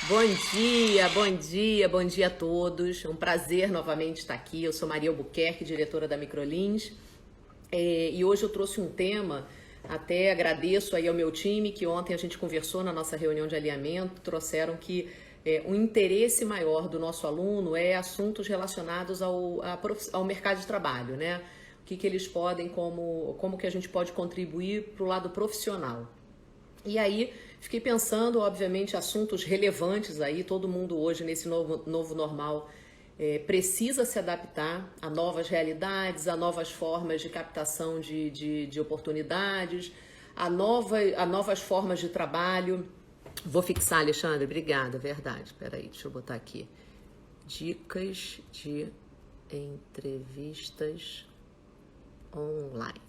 Bom dia a todos. É um prazer novamente estar aqui. Eu sou Maria Albuquerque, diretora da Microlins. E hoje eu trouxe um tema, até agradeço aí ao meu time, que ontem a gente conversou na nossa reunião de alinhamento, trouxeram que o interesse maior do nosso aluno é assuntos relacionados ao mercado de trabalho, né? O que eles podem, como que a gente pode contribuir para o lado profissional. E aí, fiquei pensando, obviamente, assuntos relevantes aí, todo mundo hoje nesse novo normal precisa se adaptar a novas realidades, a novas formas de captação de oportunidades, a novas formas de trabalho. Vou fixar, Alexandre, obrigada, verdade. Peraí, deixa eu botar aqui. Dicas de entrevistas online.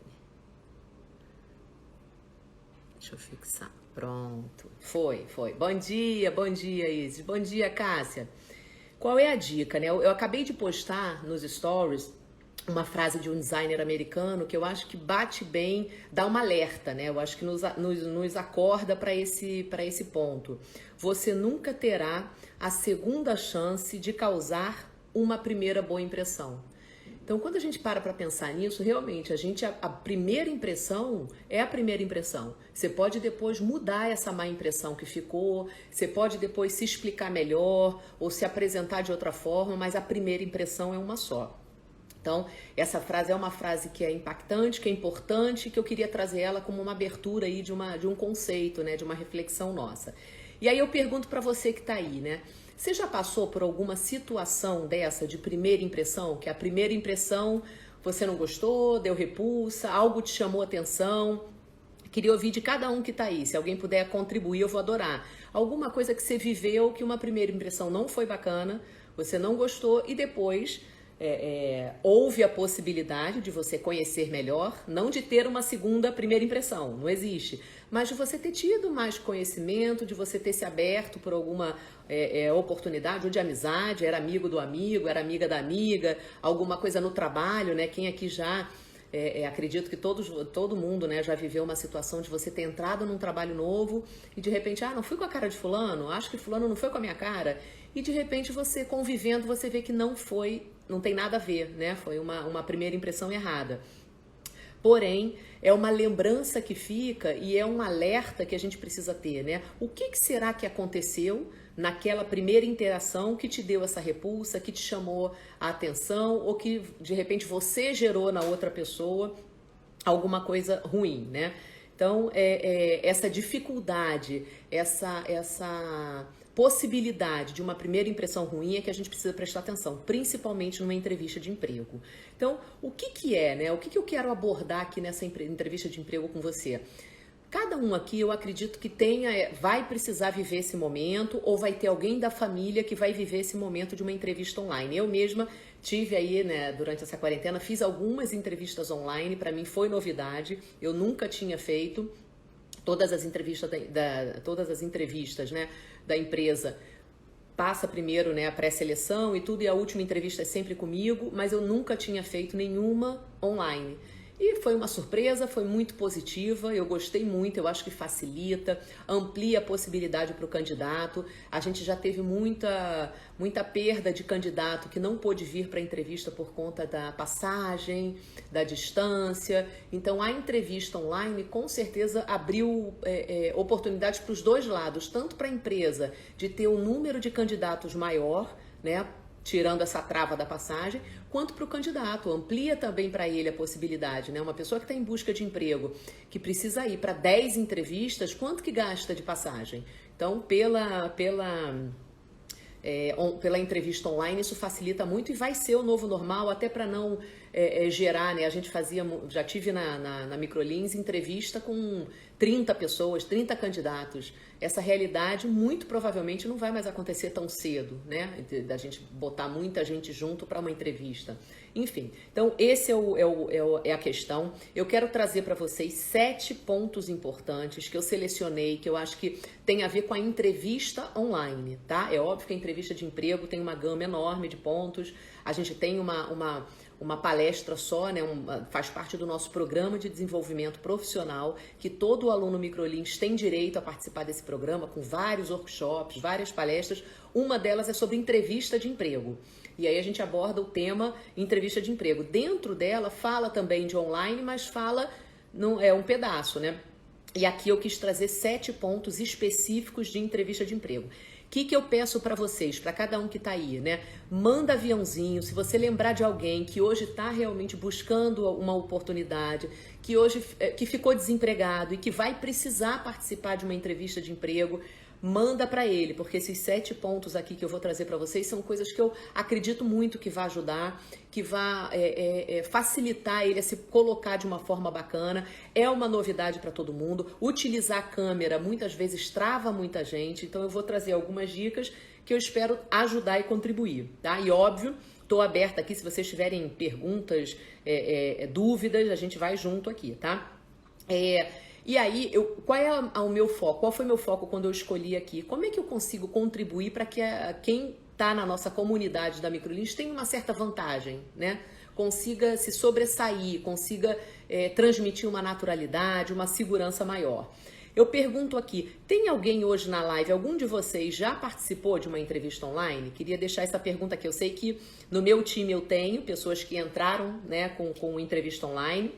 Deixa eu fixar. Pronto. Foi. Bom dia, Isis. Bom dia, Cássia. Qual é a dica, né? Eu acabei de postar nos stories uma frase de um designer americano que eu acho que bate bem, dá uma alerta, né? Eu acho que nos acorda para esse ponto. Você nunca terá a segunda chance de causar uma primeira boa impressão. Então, quando a gente para pensar nisso, realmente, a primeira impressão é a primeira impressão. Você pode depois mudar essa má impressão que ficou, você pode depois se explicar melhor ou se apresentar de outra forma, mas a primeira impressão é uma só. Então, essa frase é uma frase que é impactante, que é importante, que eu queria trazer ela como uma abertura aí de um conceito, né, de uma reflexão nossa. E aí eu pergunto para você que está aí, né? Você já passou por alguma situação dessa de primeira impressão, que a primeira impressão você não gostou, deu repulsa, algo te chamou atenção? Queria ouvir de cada um que está aí. Se alguém puder contribuir, eu vou adorar. Alguma coisa que você viveu que uma primeira impressão não foi bacana, você não gostou e depois houve a possibilidade de você conhecer melhor, não de ter uma primeira impressão, não existe, mas de você ter tido mais conhecimento, de você ter se aberto por alguma oportunidade ou de amizade, era amigo do amigo, era amiga da amiga, alguma coisa no trabalho, né? Quem aqui já... acredito que todo mundo, né, já viveu uma situação de você ter entrado num trabalho novo e de repente, não fui com a cara de fulano, acho que fulano não foi com a minha cara, e de repente você convivendo, você vê que não tem nada a ver, né? Foi uma primeira impressão errada. Porém, é uma lembrança que fica e é um alerta que a gente precisa ter, né? O que será que aconteceu naquela primeira interação que te deu essa repulsa, que te chamou a atenção ou que de repente você gerou na outra pessoa alguma coisa ruim, né? Então, essa dificuldade, essa possibilidade de uma primeira impressão ruim é que a gente precisa prestar atenção, principalmente numa entrevista de emprego. Então, o que é, né? O que eu quero abordar aqui nessa entrevista de emprego com você? Cada um aqui, eu acredito que vai precisar viver esse momento ou vai ter alguém da família que vai viver esse momento de uma entrevista online. Eu mesma tive aí, né, durante essa quarentena, fiz algumas entrevistas online, para mim foi novidade, eu nunca tinha feito. Todas as entrevistas, né, da empresa passa primeiro, né, a pré-seleção e tudo, e a última entrevista é sempre comigo, mas eu nunca tinha feito nenhuma online. E foi uma surpresa, foi muito positiva, eu gostei muito, eu acho que facilita, amplia a possibilidade para o candidato. A gente já teve muita perda de candidato que não pôde vir para a entrevista por conta da passagem, da distância. Então a entrevista online com certeza abriu oportunidades para os dois lados, tanto para a empresa de ter um número de candidatos maior, né, tirando essa trava da passagem, quanto para o candidato, amplia também para ele a possibilidade, né? Uma pessoa que está em busca de emprego, que precisa ir para 10 entrevistas, quanto que gasta de passagem? Então, pela entrevista online, isso facilita muito e vai ser o novo normal, até para não gerar, né? A gente já tive na Microlins entrevista com 30 pessoas, 30 candidatos. Essa realidade muito provavelmente não vai mais acontecer tão cedo, né? Da gente botar muita gente junto para uma entrevista. Enfim, então esse é a questão. Eu quero trazer para vocês 7 pontos importantes que eu selecionei, que eu acho que tem a ver com a entrevista online, tá? É óbvio que a entrevista de emprego tem uma gama enorme de pontos. A gente tem uma palestra só, né? Faz parte do nosso programa de desenvolvimento profissional, que todo aluno Microlins tem direito a participar desse programa, com vários workshops, várias palestras. Uma delas é sobre entrevista de emprego. E aí a gente aborda o tema entrevista de emprego. Dentro dela fala também de online, mas fala, não é um pedaço, né? E aqui eu quis trazer 7 pontos específicos de entrevista de emprego. O que eu peço para vocês, para cada um que está aí, né? Manda aviãozinho, se você lembrar de alguém que hoje está realmente buscando uma oportunidade, que hoje que ficou desempregado e que vai precisar participar de uma entrevista de emprego, manda para ele, porque esses 7 pontos aqui que eu vou trazer para vocês são coisas que eu acredito muito que vai ajudar, que vai facilitar ele a se colocar de uma forma bacana. É uma novidade para todo mundo. Utilizar a câmera muitas vezes trava muita gente, então eu vou trazer algumas dicas que eu espero ajudar e contribuir, tá? E óbvio, estou aberta aqui, se vocês tiverem perguntas, dúvidas, a gente vai junto aqui, tá? E aí, qual é o meu foco? Qual foi o meu foco quando eu escolhi aqui? Como é que eu consigo contribuir para que quem está na nossa comunidade da Microlins tenha uma certa vantagem, né? Consiga se sobressair, consiga transmitir uma naturalidade, uma segurança maior. Eu pergunto aqui, tem alguém hoje na live, algum de vocês já participou de uma entrevista online? Queria deixar essa pergunta aqui. Eu sei que no meu time eu tenho pessoas que entraram, né, com entrevista online.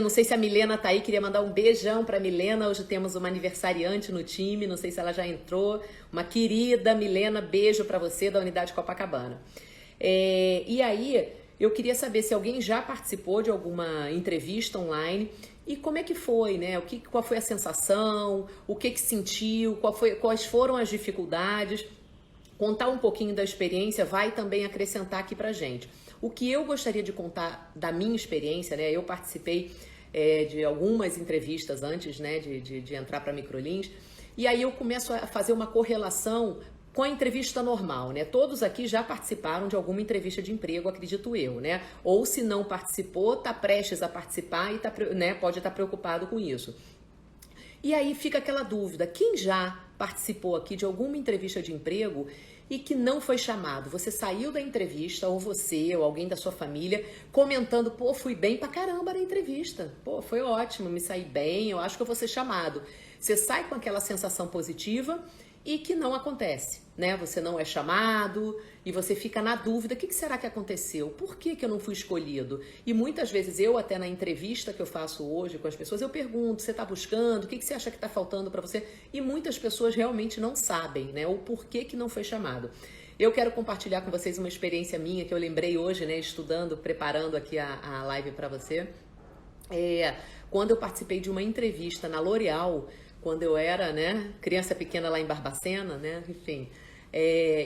Não sei se a Milena tá aí, queria mandar um beijão pra Milena. Hoje temos uma aniversariante no time, não sei se ela já entrou. Uma querida Milena, beijo pra você da Unidade Copacabana. E aí, eu queria saber se alguém já participou de alguma entrevista online e como é que foi, né? Qual foi a sensação, o que sentiu, quais foram as dificuldades. Contar um pouquinho da experiência vai também acrescentar aqui pra gente. O que eu gostaria de contar da minha experiência, né? Eu participei de algumas entrevistas antes, né, de entrar para a Microlins, e aí eu começo a fazer uma correlação com a entrevista normal, né? Todos aqui já participaram de alguma entrevista de emprego, acredito eu, né? Ou se não participou, tá prestes a participar e pode estar preocupado com isso. E aí fica aquela dúvida, quem já participou aqui de alguma entrevista de emprego e que não foi chamado? Você saiu da entrevista, ou você, ou alguém da sua família, comentando, pô, fui bem pra caramba na entrevista, pô, foi ótimo, me saí bem, eu acho que eu vou ser chamado. Você sai com aquela sensação positiva e que não acontece, né? Você não é chamado e você fica na dúvida, o que será que aconteceu? Por que eu não fui escolhido? E muitas vezes eu, até na entrevista que eu faço hoje com as pessoas, eu pergunto, você está buscando? O que você acha que está faltando para você? E muitas pessoas realmente não sabem, né? O porquê que não foi chamado. Eu quero compartilhar com vocês uma experiência minha que eu lembrei hoje, né? Estudando, preparando aqui a live para você. Quando eu participei de uma entrevista na L'Oréal, quando eu era, né, criança pequena lá em Barbacena, né, enfim,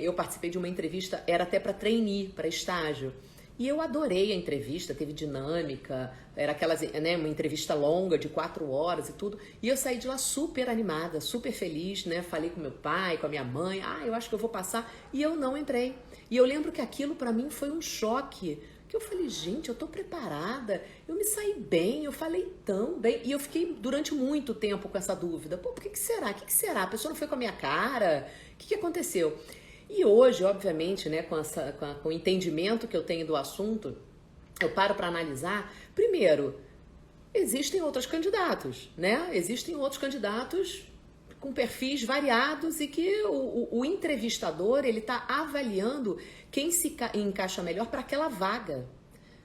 eu participei de uma entrevista, era até para trainee, para estágio, e eu adorei a entrevista, teve dinâmica, era aquelas, né, uma entrevista longa de 4 horas e tudo, e eu saí de lá super animada, super feliz, né, falei com meu pai, com a minha mãe, eu acho que eu vou passar, e eu não entrei, e eu lembro que aquilo para mim foi um choque, que eu falei, gente, eu tô preparada, eu me saí bem, eu falei tão bem, e eu fiquei durante muito tempo com essa dúvida, pô, por que será? O que será? A pessoa não foi com a minha cara? O que aconteceu? E hoje, obviamente, né, com o entendimento que eu tenho do assunto, eu paro para analisar, primeiro, existem outros candidatos, né? Existem outros candidatos com perfis variados e que o entrevistador, ele está avaliando quem se encaixa melhor para aquela vaga,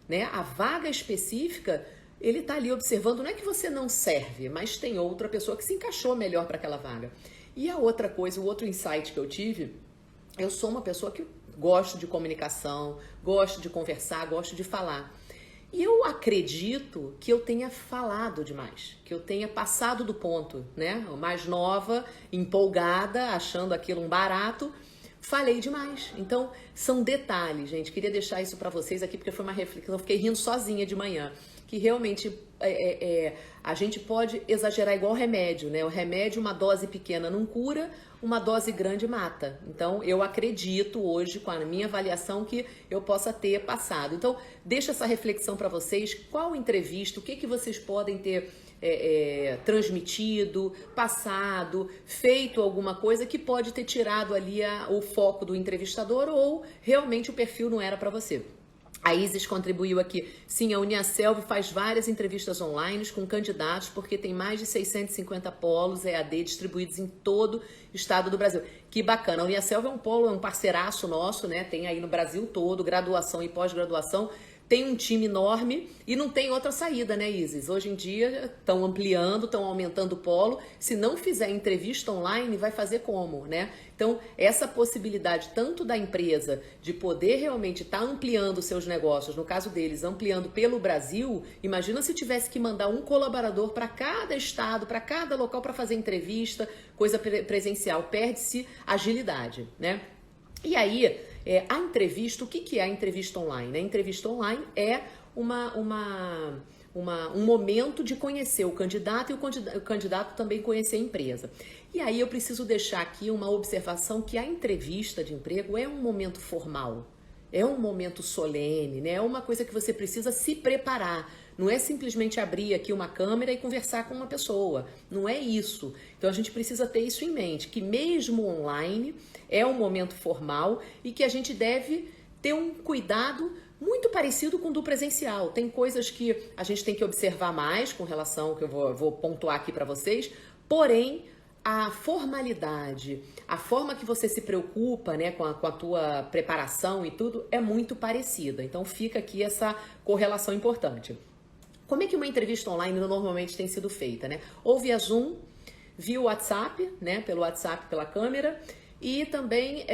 né? A vaga específica, ele está ali observando, não é que você não serve, mas tem outra pessoa que se encaixou melhor para aquela vaga. E a outra coisa, o outro insight que eu tive, eu sou uma pessoa que gosto de comunicação, gosto de conversar, gosto de falar. E eu acredito que eu tenha falado demais, que eu tenha passado do ponto, né? Mais nova, empolgada, achando aquilo um barato, falei demais. Então, são detalhes, gente. Queria deixar isso para vocês aqui, porque foi uma reflexão. Eu fiquei rindo sozinha de manhã. Que realmente a gente pode exagerar igual remédio, né? O remédio, uma dose pequena não cura, uma dose grande mata. Então, eu acredito hoje, com a minha avaliação, que eu possa ter passado. Então, deixa essa reflexão para vocês. Qual entrevista, o que vocês podem ter transmitido, passado, feito alguma coisa que pode ter tirado ali o foco do entrevistador ou realmente o perfil não era para você. A Isis contribuiu aqui. Sim, a Uniaselv faz várias entrevistas online com candidatos porque tem mais de 650 polos EAD distribuídos em todo o estado do Brasil. Que bacana. A Uniaselv é um polo, é um parceiraço nosso, né? Tem aí no Brasil todo, graduação e pós-graduação. Tem um time enorme e não tem outra saída, né, Isis? Hoje em dia estão ampliando, estão aumentando o polo. Se não fizer entrevista online, vai fazer como, né? Então, essa possibilidade tanto da empresa de poder realmente estar ampliando seus negócios, no caso deles, ampliando pelo Brasil, imagina se tivesse que mandar um colaborador para cada estado, para cada local para fazer entrevista, coisa presencial, perde-se agilidade, né? E aí, a entrevista, o que é a entrevista online? A entrevista online é um momento de conhecer o candidato e o candidato também conhecer a empresa. E aí eu preciso deixar aqui uma observação que a entrevista de emprego é um momento formal, é um momento solene, né? É uma coisa que você precisa se preparar. Não é simplesmente abrir aqui uma câmera e conversar com uma pessoa. Não é isso. Então a gente precisa ter isso em mente, que mesmo online é um momento formal e que a gente deve ter um cuidado muito parecido com o do presencial. Tem coisas que a gente tem que observar mais com relação, que eu vou pontuar aqui para vocês, porém a formalidade, a forma que você se preocupa, né, com a tua preparação e tudo é muito parecida. Então fica aqui essa correlação importante. Como é que uma entrevista online normalmente tem sido feita, né? Ou via Zoom, via WhatsApp, né? Pelo WhatsApp, pela câmera, e também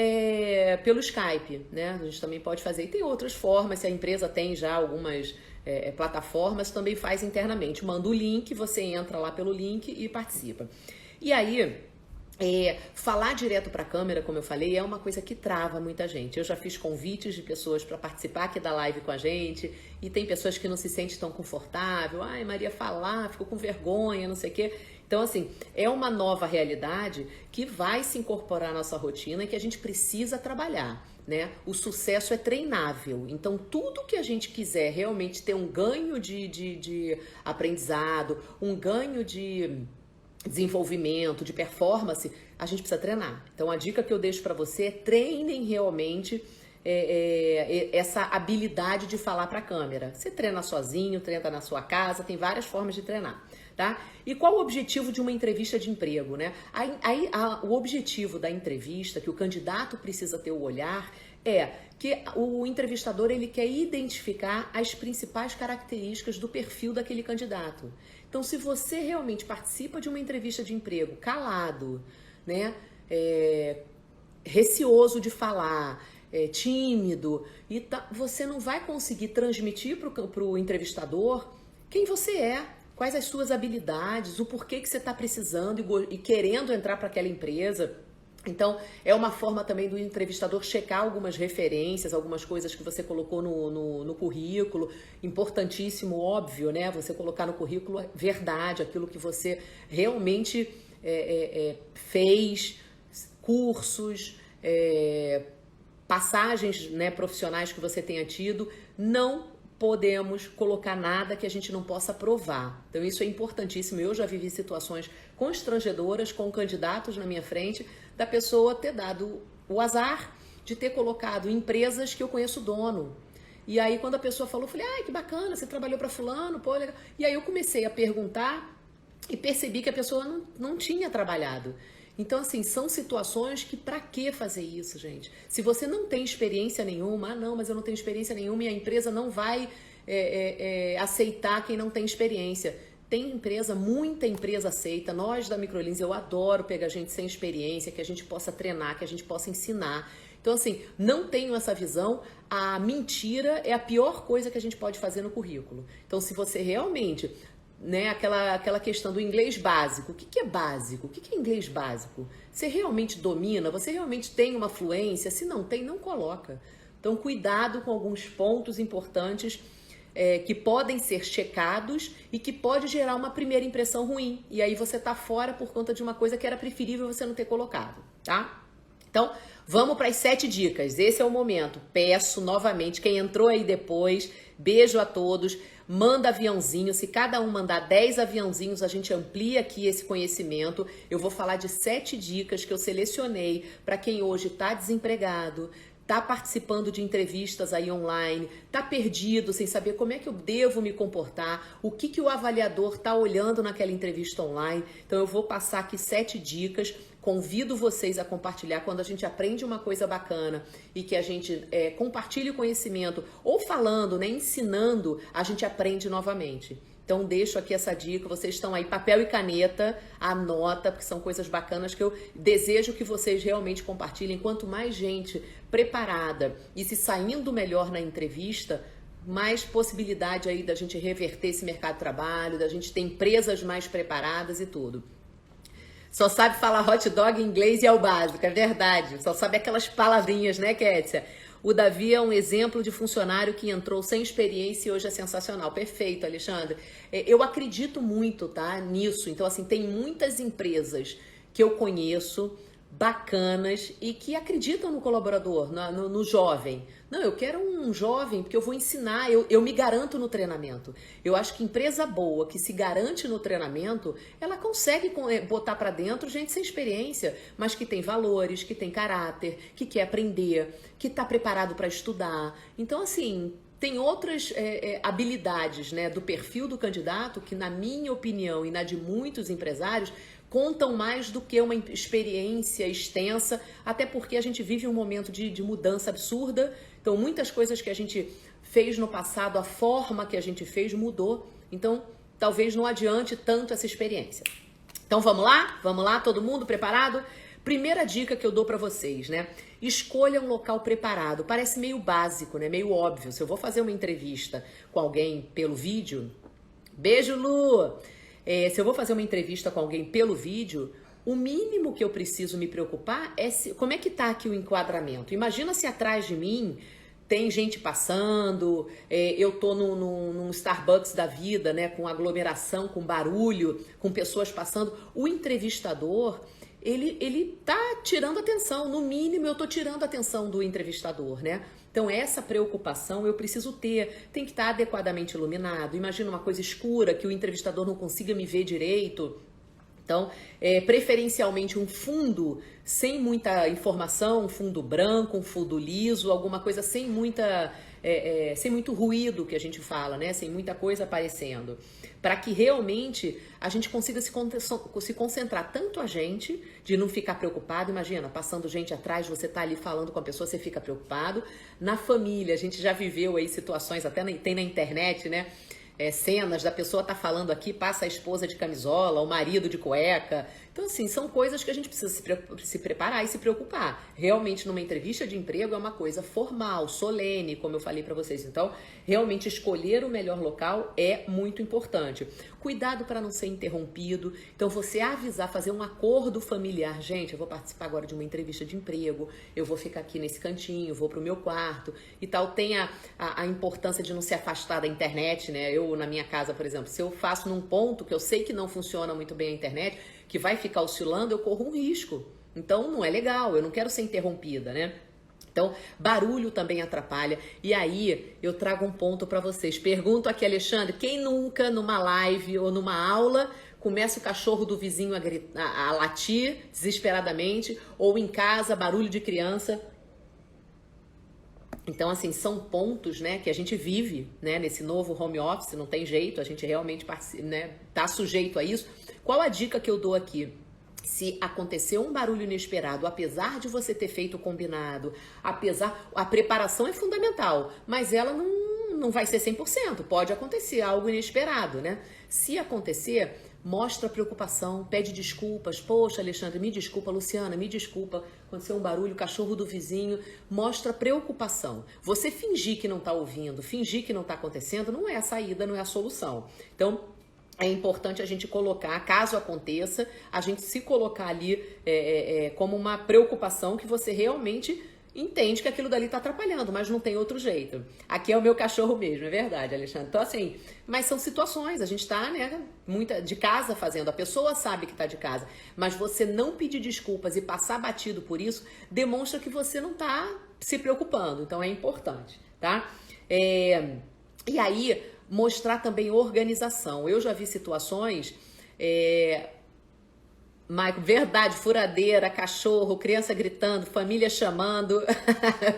pelo Skype, né? A gente também pode fazer. E tem outras formas, se a empresa tem já algumas plataformas, também faz internamente. Manda o link, você entra lá pelo link e participa. E aí, falar direto para a câmera, como eu falei, é uma coisa que trava muita gente. Eu já fiz convites de pessoas para participar aqui da live com a gente e tem pessoas que não se sentem tão confortável. Ai, Maria, falar, ficou com vergonha, não sei o quê. Então, assim, é uma nova realidade que vai se incorporar à nossa rotina e que a gente precisa trabalhar, né? O sucesso é treinável. Então, tudo que a gente quiser realmente ter um ganho de aprendizado, um ganho de desenvolvimento, de performance, a gente precisa treinar. Então a dica que eu deixo para você é treinem realmente essa habilidade de falar para a câmera. Você treina sozinho, treina na sua casa, tem várias formas de treinar, tá? E qual o objetivo de uma entrevista de emprego, né? O objetivo da entrevista, que o candidato precisa ter o olhar, é que o entrevistador ele quer identificar as principais características do perfil daquele candidato. Então, se você realmente participa de uma entrevista de emprego calado, né, receoso de falar, tímido, você não vai conseguir transmitir para o entrevistador quem você é, quais as suas habilidades, o porquê que você está precisando e querendo entrar para aquela empresa. Então, é uma forma também do entrevistador checar algumas referências, algumas coisas que você colocou no currículo. Importantíssimo, óbvio, né? Você colocar no currículo verdade, aquilo que você realmente fez, cursos, passagens, né, profissionais que você tenha tido. Não podemos colocar nada que a gente não possa provar. Então isso é importantíssimo. Eu já vivi situações constrangedoras com candidatos na minha frente, da pessoa ter dado o azar de ter colocado empresas que eu conheço o dono. E aí quando a pessoa falou, eu falei, ai, que bacana, você trabalhou para fulano, pô, legal. E aí eu comecei a perguntar e percebi que a pessoa não tinha trabalhado. Então, assim, são situações que pra que fazer isso, gente? Se você não tem experiência nenhuma, não, mas eu não tenho experiência nenhuma e a empresa não vai aceitar quem não tem experiência. Tem empresa, muita empresa aceita. Nós da Microlins, eu adoro pegar gente sem experiência, que a gente possa treinar, que a gente possa ensinar. Então, assim, não tenho essa visão. A mentira é a pior coisa que a gente pode fazer no currículo. Então, se você realmente... né, aquela questão do inglês básico. O que é básico? O que é inglês básico? Você realmente domina? Você realmente tem uma fluência? Se não tem, não coloca. Então, cuidado com alguns pontos importantes que podem ser checados e que pode gerar uma primeira impressão ruim. E aí você tá fora por conta de uma coisa que era preferível você não ter colocado, tá? Então, vamos para as 7 dicas. Esse é o momento. Peço novamente, quem entrou aí depois, beijo a todos. Manda aviãozinho, se cada um mandar 10 aviãozinhos, a gente amplia aqui esse conhecimento. Eu vou falar de 7 dicas que eu selecionei para quem hoje está desempregado, tá participando de entrevistas aí online, tá perdido, sem saber como é que eu devo me comportar, o que que o avaliador tá olhando naquela entrevista online. Então eu vou passar aqui 7 dicas, convido vocês a compartilhar quando a gente aprende uma coisa bacana e que a gente compartilhe o conhecimento, ou falando, né, ensinando, a gente aprende novamente. Então deixo aqui essa dica, vocês estão aí, papel e caneta, anota, porque são coisas bacanas que eu desejo que vocês realmente compartilhem. Quanto mais gente preparada e se saindo melhor na entrevista, mais possibilidade aí da gente reverter esse mercado de trabalho, da gente ter empresas mais preparadas e tudo. Só sabe falar hot dog em inglês e é o básico, é verdade. Só sabe aquelas palavrinhas, né, Kétia? O Davi é um exemplo de funcionário que entrou sem experiência e hoje é sensacional. Perfeito, Alexandre. Eu acredito muito, tá, nisso. Então, assim, tem muitas empresas que eu conheço, bacanas, e que acreditam no colaborador, no jovem. Não, eu quero um jovem porque eu vou ensinar, eu me garanto no treinamento. Eu acho que empresa boa, que se garante no treinamento, ela consegue botar para dentro gente sem experiência, mas que tem valores, que tem caráter, que quer aprender, que está preparado para estudar. Então, assim, tem outras habilidades, né, do perfil do candidato que, na minha opinião e na de muitos empresários, contam mais do que uma experiência extensa, até porque a gente vive um momento de mudança absurda. Então, muitas coisas que a gente fez no passado, a forma que a gente fez mudou. Então, talvez não adiante tanto essa experiência. Então, vamos lá? Vamos lá, todo mundo preparado? Primeira dica que eu dou para vocês, né? Escolha um local preparado. Parece meio básico, né? Meio óbvio. Se eu vou fazer uma entrevista com alguém pelo vídeo... Beijo, Lu! Se eu vou fazer uma entrevista com alguém pelo vídeo, o mínimo que eu preciso me preocupar é como é que tá aqui o enquadramento. Imagina se atrás de mim tem gente passando, eu tô num Starbucks da vida, né, com aglomeração, com barulho, com pessoas passando. O entrevistador, ele tá tirando atenção. No mínimo, eu tô tirando a atenção do entrevistador, né? Então, essa preocupação eu preciso ter. Tem que estar adequadamente iluminado. Imagina uma coisa escura, que o entrevistador não consiga me ver direito. Então, preferencialmente um fundo sem muita informação, um fundo branco, um fundo liso, alguma coisa sem sem muito ruído, que a gente fala, né? Sem muita coisa aparecendo. Para que realmente a gente consiga se concentrar, tanto a gente, de não ficar preocupado. Imagina, passando gente atrás, você tá ali falando com a pessoa, você fica preocupado. Na família, a gente já viveu aí situações, até tem na internet, né? Cenas da pessoa tá falando aqui, passa a esposa de camisola, o marido de cueca. Então, assim, são coisas que a gente precisa se preparar e se preocupar. Realmente, numa entrevista de emprego é uma coisa formal, solene, como eu falei para vocês. Então, realmente escolher o melhor local é muito importante. Cuidado para não ser interrompido. Então, você avisar, fazer um acordo familiar. Gente, eu vou participar agora de uma entrevista de emprego, eu vou ficar aqui nesse cantinho, vou pro meu quarto e tal. Tem a importância de não se afastar da internet, né? Eu, na minha casa, por exemplo, se eu faço num ponto que eu sei que não funciona muito bem a internet, que vai ficar oscilando, eu corro um risco. Então, não é legal, eu não quero ser interrompida, né? Então, barulho também atrapalha. E aí, eu trago um ponto para vocês. Pergunto aqui, Alexandre, quem nunca numa live ou numa aula começa o cachorro do vizinho a latir desesperadamente, ou em casa, barulho de criança? Então, assim, são pontos, né, que a gente vive, né, nesse novo home office, não tem jeito, a gente realmente né, tá sujeito a isso. Qual a dica que eu dou aqui? Se acontecer um barulho inesperado, apesar de você ter feito o combinado, a preparação é fundamental, mas ela não vai ser 100%, pode acontecer algo inesperado, né? Se acontecer, mostra preocupação, pede desculpas. Poxa, Alexandre, me desculpa, Luciana, me desculpa, aconteceu um barulho, cachorro do vizinho. Mostra preocupação. Você fingir que não está ouvindo, fingir que não está acontecendo, não é a saída, não é a solução. Então, é importante a gente colocar, caso aconteça, a gente se colocar ali como uma preocupação que você realmente entende que aquilo dali tá atrapalhando, mas não tem outro jeito. Aqui é o meu cachorro mesmo, é verdade, Alexandre. Então, assim, mas são situações, a gente tá, né, de casa fazendo, a pessoa sabe que tá de casa, mas você não pedir desculpas e passar batido por isso, demonstra que você não tá se preocupando, então é importante, tá? E aí, mostrar também organização. Eu já vi situações Maico, verdade, furadeira, cachorro, criança gritando, família chamando.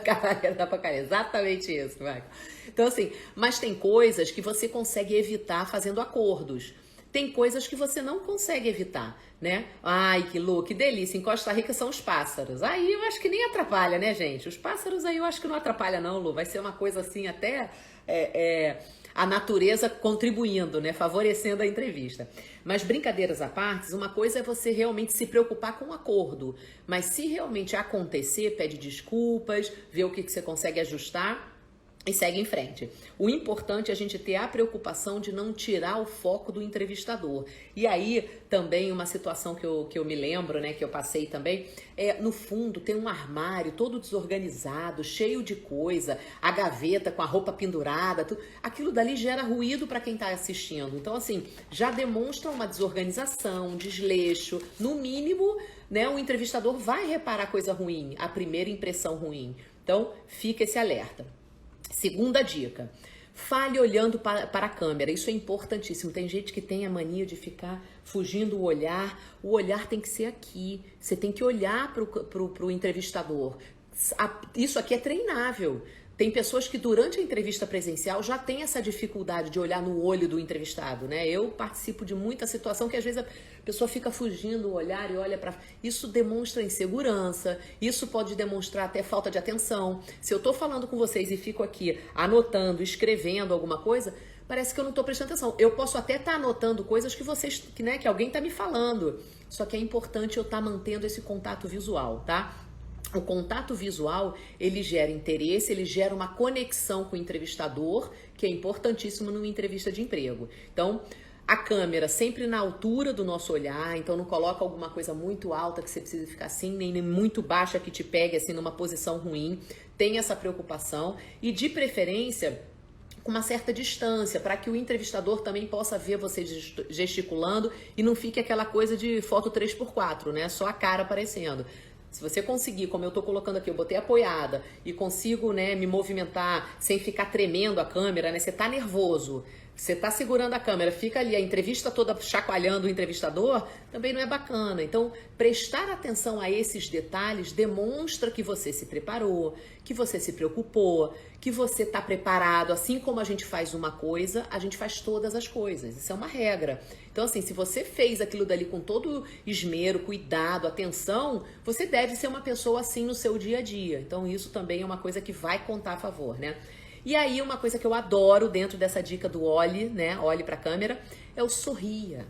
Caraca, dá pra cara, exatamente isso, Maico. Então, assim, mas tem coisas que você consegue evitar fazendo acordos. Tem coisas que você não consegue evitar, né? Ai, que delícia. Em Costa Rica são os pássaros. Aí eu acho que nem atrapalha, né, gente? Os pássaros aí eu acho que não atrapalha não, Lu. Vai ser uma coisa assim até... a natureza contribuindo, né, favorecendo a entrevista. Mas brincadeiras à parte, uma coisa é você realmente se preocupar com o acordo, mas se realmente acontecer, pede desculpas, vê o que você consegue ajustar e segue em frente. O importante é a gente ter a preocupação de não tirar o foco do entrevistador. E aí, também, uma situação que eu me lembro, né, que eu passei também, no fundo, tem um armário todo desorganizado, cheio de coisa, a gaveta com a roupa pendurada, tudo. Aquilo dali gera ruído para quem está assistindo. Então, assim, já demonstra uma desorganização, um desleixo. No mínimo, né, o entrevistador vai reparar coisa ruim, a primeira impressão ruim. Então, fica esse alerta. Segunda dica, fale olhando para a câmera, isso é importantíssimo. Tem gente que tem a mania de ficar fugindo o olhar tem que ser aqui, você tem que olhar para o entrevistador. Isso aqui é treinável. Tem pessoas que durante a entrevista presencial já tem essa dificuldade de olhar no olho do entrevistado, né? Eu participo de muita situação que às vezes a pessoa fica fugindo o olhar e olha para... Isso demonstra insegurança, isso pode demonstrar até falta de atenção. Se eu tô falando com vocês e fico aqui anotando, escrevendo alguma coisa, parece que eu não tô prestando atenção. Eu posso até estar anotando coisas que vocês, né, que alguém tá me falando. Só que é importante eu estar mantendo esse contato visual, tá? O contato visual, ele gera interesse, ele gera uma conexão com o entrevistador, que é importantíssimo numa entrevista de emprego. Então, a câmera sempre na altura do nosso olhar, então não coloca alguma coisa muito alta que você precisa ficar assim, nem muito baixa que te pegue assim numa posição ruim. Tem essa preocupação e, de preferência, com uma certa distância, para que o entrevistador também possa ver você gesticulando e não fique aquela coisa de foto 3x4, né? Só a cara aparecendo. Se você conseguir, como eu tô colocando aqui, eu botei apoiada e consigo, né, me movimentar sem ficar tremendo a câmera, né? Você tá nervoso, você tá segurando a câmera, fica ali a entrevista toda chacoalhando o entrevistador, também não é bacana. Então, prestar atenção a esses detalhes demonstra que você se preparou, que você se preocupou, que você tá preparado. Assim como a gente faz uma coisa, a gente faz todas as coisas. Isso é uma regra. Então, assim, se você fez aquilo dali com todo esmero, cuidado, atenção, você deve ser uma pessoa assim no seu dia a dia. Então, isso também é uma coisa que vai contar a favor, né? E aí, uma coisa que eu adoro dentro dessa dica do olhe, né? Olhe pra câmera, é o sorria.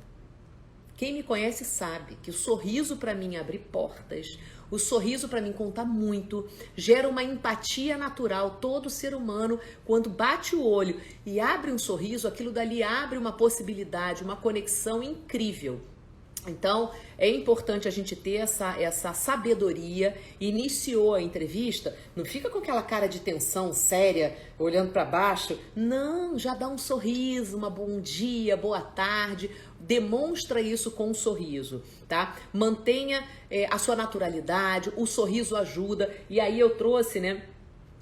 Quem me conhece sabe que o sorriso para mim abre portas, o sorriso para mim conta muito, gera uma empatia natural. Todo ser humano, quando bate o olho e abre um sorriso, aquilo dali abre uma possibilidade, uma conexão incrível. Então, é importante a gente ter essa sabedoria. Iniciou a entrevista, não fica com aquela cara de tensão séria, olhando para baixo. Não, já dá um sorriso, uma bom dia, boa tarde. Demonstra isso com um sorriso, tá? Mantenha a sua naturalidade, o sorriso ajuda. E aí eu trouxe, né?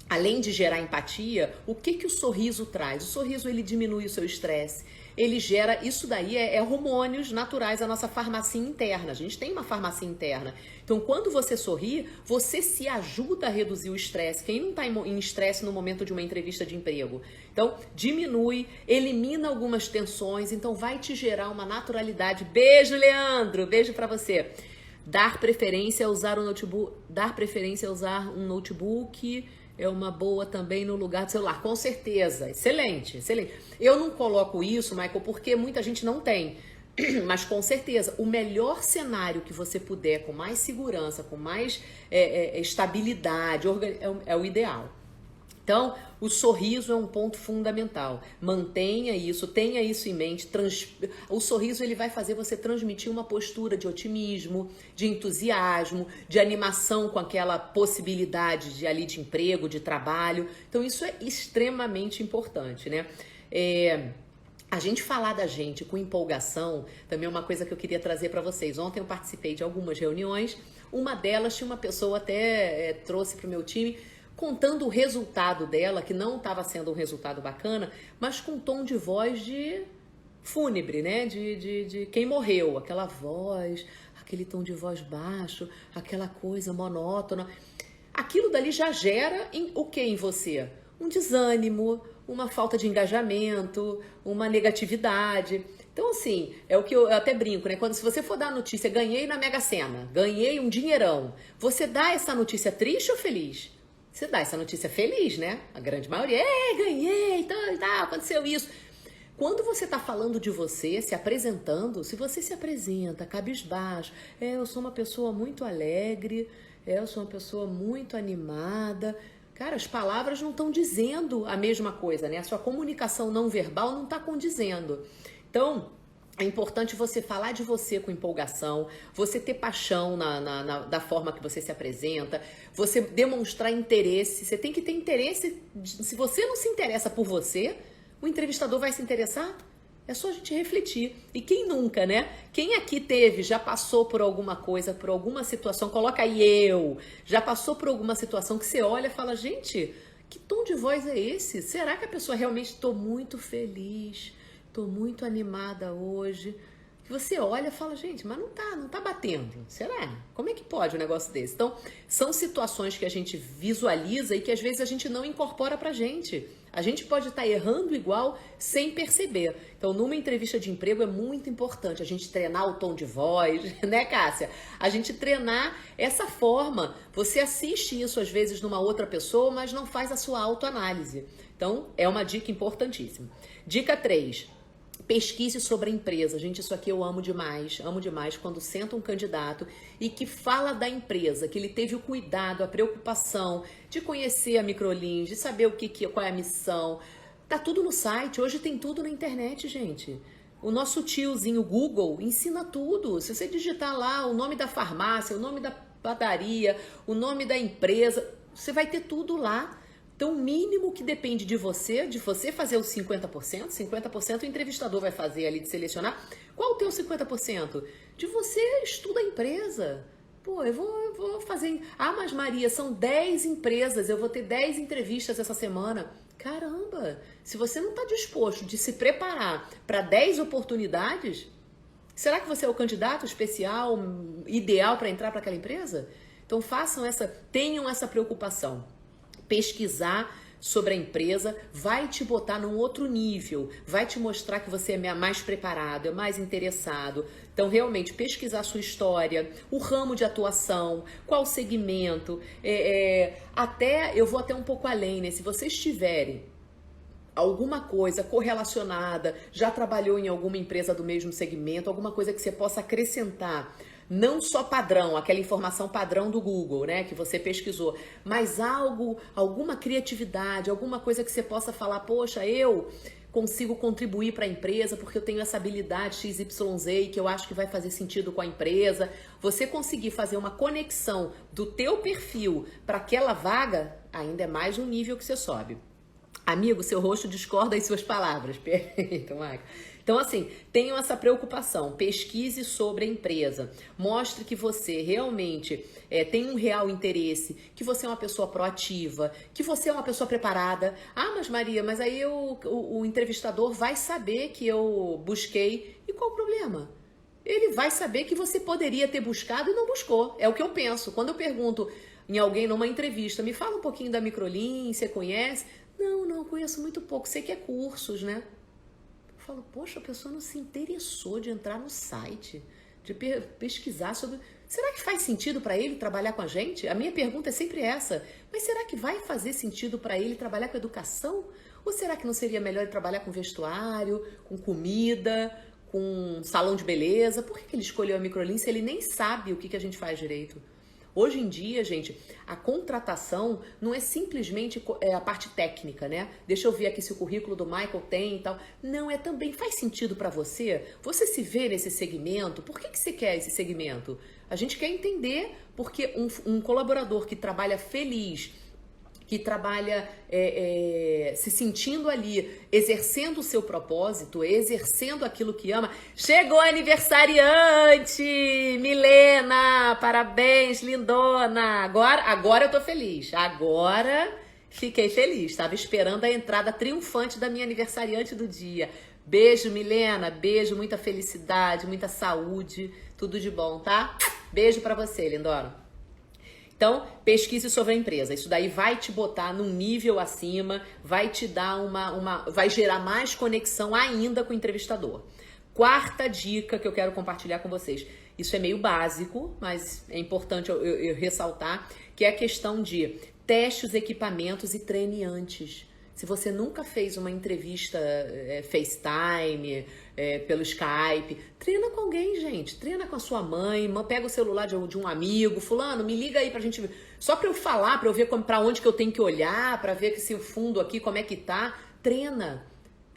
Além de gerar empatia, o que o sorriso traz? O sorriso, ele diminui o seu estresse. Ele gera, isso daí é hormônios naturais da nossa farmácia interna. A gente tem uma farmácia interna. Então, quando você sorri, você se ajuda a reduzir o estresse. Quem não está em estresse no momento de uma entrevista de emprego? Então, diminui, elimina algumas tensões. Então, vai te gerar uma naturalidade. Beijo, Leandro! Beijo para você. Dar preferência a usar um notebook é uma boa também no lugar do celular, com certeza, excelente, excelente. Eu não coloco isso, Michael, porque muita gente não tem, mas com certeza, o melhor cenário que você puder, com mais segurança, com mais estabilidade, é o ideal. Então, o sorriso é um ponto fundamental. Mantenha isso, tenha isso em mente. O sorriso, ele vai fazer você transmitir uma postura de otimismo, de entusiasmo, de animação com aquela possibilidade de emprego, de trabalho. Então, isso é extremamente importante, né? A gente falar da gente com empolgação também é uma coisa que eu queria trazer para vocês. Ontem eu participei de algumas reuniões. Uma delas tinha uma pessoa até trouxe para o meu time contando o resultado dela, que não estava sendo um resultado bacana, mas com um tom de voz de fúnebre, né? De quem morreu, aquela voz aquele tom de voz baixo, aquela coisa monótona. Aquilo dali já gera o que em você? Um desânimo, uma falta de engajamento, uma negatividade. Então, assim, é o que eu até brinco, né? Se você for dar a notícia, ganhei na Mega Sena, ganhei um dinheirão, você dá essa notícia triste ou feliz? Você dá essa notícia feliz, né? A grande maioria, ganhei, tal, aconteceu isso. Quando você está falando de você, se apresentando, se você se apresenta cabisbaixo, eu sou uma pessoa muito alegre, eu sou uma pessoa muito animada. Cara, as palavras não estão dizendo a mesma coisa, né? A sua comunicação não verbal não está condizendo. Então, é importante você falar de você com empolgação, você ter paixão da forma que você se apresenta, você demonstrar interesse. Você tem que ter interesse. Se você não se interessa por você, o entrevistador vai se interessar? É só a gente refletir. E quem nunca, né? Quem aqui já passou por alguma coisa, por alguma situação, coloca aí já passou por alguma situação que você olha e fala, gente, que tom de voz é esse? Será que a pessoa realmente, estou muito feliz, estou muito animada hoje? Que você olha e fala, gente, mas não tá batendo. Será? Como é que pode um negócio desse? Então, são situações que a gente visualiza e que às vezes a gente não incorpora pra gente. A gente pode estar errando igual sem perceber. Então, numa entrevista de emprego é muito importante a gente treinar o tom de voz, né, Cássia? A gente treinar essa forma. Você assiste isso às vezes numa outra pessoa, mas não faz a sua autoanálise. Então, é uma dica importantíssima. Dica 3. Pesquise sobre a empresa. Gente, isso aqui eu amo demais quando senta um candidato e que fala da empresa, que ele teve o cuidado, a preocupação de conhecer a Microlins, de saber qual é a missão. Tá tudo no site, hoje tem tudo na internet, gente. O nosso tiozinho Google ensina tudo. Se você digitar lá o nome da farmácia, o nome da padaria, o nome da empresa, você vai ter tudo lá. Então, o mínimo que depende de você fazer os 50% o entrevistador vai fazer ali de selecionar. Qual o teu 50%? De você estuda a empresa. Pô, eu vou fazer... Ah, mas Maria, são 10 empresas, eu vou ter 10 entrevistas essa semana. Caramba, se você não está disposto de se preparar para 10 oportunidades, será que você é o candidato especial, ideal para entrar para aquela empresa? Então, tenham essa preocupação. Pesquisar sobre a empresa vai te botar num outro nível, vai te mostrar que você é mais preparado, é mais interessado. Então, realmente, pesquisar a sua história, o ramo de atuação, qual segmento, eu vou até um pouco além, né? Se vocês tiverem alguma coisa correlacionada, já trabalhou em alguma empresa do mesmo segmento, alguma coisa que você possa acrescentar, não só padrão, aquela informação padrão do Google, né, que você pesquisou, mas alguma criatividade, alguma coisa que você possa falar, poxa, eu consigo contribuir para a empresa porque eu tenho essa habilidade XYZ e que eu acho que vai fazer sentido com a empresa. Você conseguir fazer uma conexão do teu perfil para aquela vaga, ainda é mais um nível que você sobe. Amigo, seu rosto discorda em suas palavras. Perfeito, Marco. Então, assim, tenham essa preocupação, pesquise sobre a empresa, mostre que você realmente tem um real interesse, que você é uma pessoa proativa, que você é uma pessoa preparada. Ah, mas Maria, mas aí o entrevistador vai saber que eu busquei. E qual o problema? Ele vai saber que você poderia ter buscado e não buscou. É o que eu penso. Quando eu pergunto em alguém numa entrevista, me fala um pouquinho da Microlins, você conhece? Não, conheço muito pouco. Sei que é cursos, né? Eu falo, poxa, a pessoa não se interessou de entrar no site, de pesquisar sobre... Será que faz sentido para ele trabalhar com a gente? A minha pergunta é sempre essa. Mas será que vai fazer sentido para ele trabalhar com educação? Ou será que não seria melhor ele trabalhar com vestuário, com comida, com salão de beleza? Por que ele escolheu a Microlins se ele nem sabe o que a gente faz direito? Hoje em dia, gente, a contratação não é simplesmente a parte técnica, né? Deixa eu ver aqui se o currículo do Michael tem e tal. Não, também faz sentido para você? Você se vê nesse segmento? Por que você quer esse segmento? A gente quer entender porque um colaborador que trabalha feliz, que trabalha se sentindo ali, exercendo o seu propósito, exercendo aquilo que ama. Chegou aniversariante! Milena! Parabéns, lindona! Agora eu tô feliz. Agora fiquei feliz. Estava esperando a entrada triunfante da minha aniversariante do dia. Beijo, Milena. Beijo, muita felicidade, muita saúde. Tudo de bom, tá? Beijo pra você, lindona. Então, pesquise sobre a empresa. Isso daí vai te botar num nível acima, vai te dar vai gerar mais conexão ainda com o entrevistador. Quarta dica que eu quero compartilhar com vocês. Isso é meio básico, mas é importante eu ressaltar, que é a questão de teste os equipamentos e treine antes. Se você nunca fez uma entrevista FaceTime, pelo Skype, treina com alguém, gente. Treina com a sua mãe, pega o celular de um amigo, fulano, me liga aí pra gente ver. Só pra eu falar, pra eu ver pra onde que eu tenho que olhar, pra ver se o fundo aqui, como é que tá. Treina.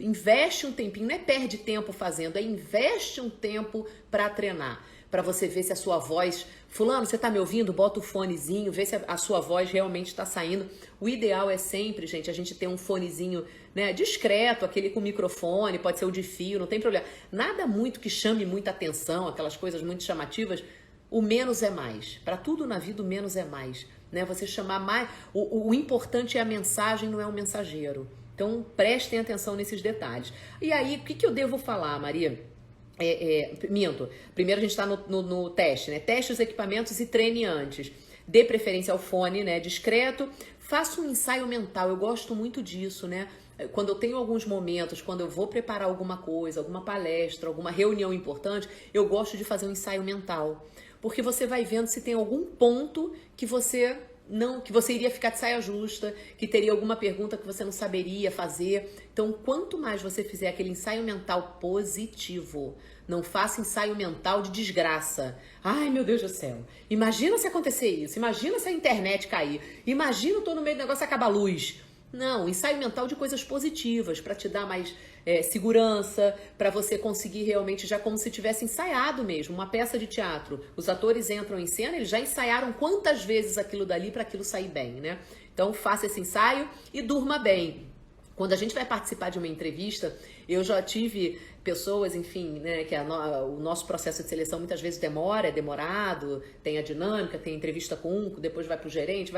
Investe um tempinho, não é perde tempo fazendo, é investe um tempo pra treinar. Pra você ver se a sua voz... Fulano, você tá me ouvindo? Bota o fonezinho, vê se a sua voz realmente tá saindo. O ideal é sempre, gente, a gente ter um fonezinho, né, discreto, aquele com microfone, pode ser o de fio, não tem problema. Nada muito que chame muita atenção, aquelas coisas muito chamativas. O menos é mais. Pra tudo na vida, o menos é mais. Né? Você chamar mais... O importante é a mensagem, não é o mensageiro. Então, prestem atenção nesses detalhes. E aí, o que eu devo falar, Maria? Minto. Primeiro a gente está no teste, né? Teste os equipamentos e treine antes. Dê preferência ao fone, né? Discreto. Faça um ensaio mental. Eu gosto muito disso, né? Quando eu tenho alguns momentos, quando eu vou preparar alguma coisa, alguma palestra, alguma reunião importante, eu gosto de fazer um ensaio mental. Porque você vai vendo se tem algum ponto que você iria ficar de saia justa, que teria alguma pergunta que você não saberia fazer. Então, quanto mais você fizer aquele ensaio mental positivo, não faça ensaio mental de desgraça. Ai, meu Deus do céu, imagina se acontecer isso, imagina se a internet cair, imagina eu tô no meio do negócio e acaba a luz. Não, ensaio mental de coisas positivas, para te dar mais segurança, para você conseguir realmente, já como se tivesse ensaiado mesmo, uma peça de teatro. Os atores entram em cena, eles já ensaiaram quantas vezes aquilo dali para aquilo sair bem, né? Então faça esse ensaio e durma bem. Quando a gente vai participar de uma entrevista, eu já tive pessoas, enfim, né, que o nosso processo de seleção muitas vezes é demorado, tem a dinâmica, tem a entrevista com um, depois vai pro gerente,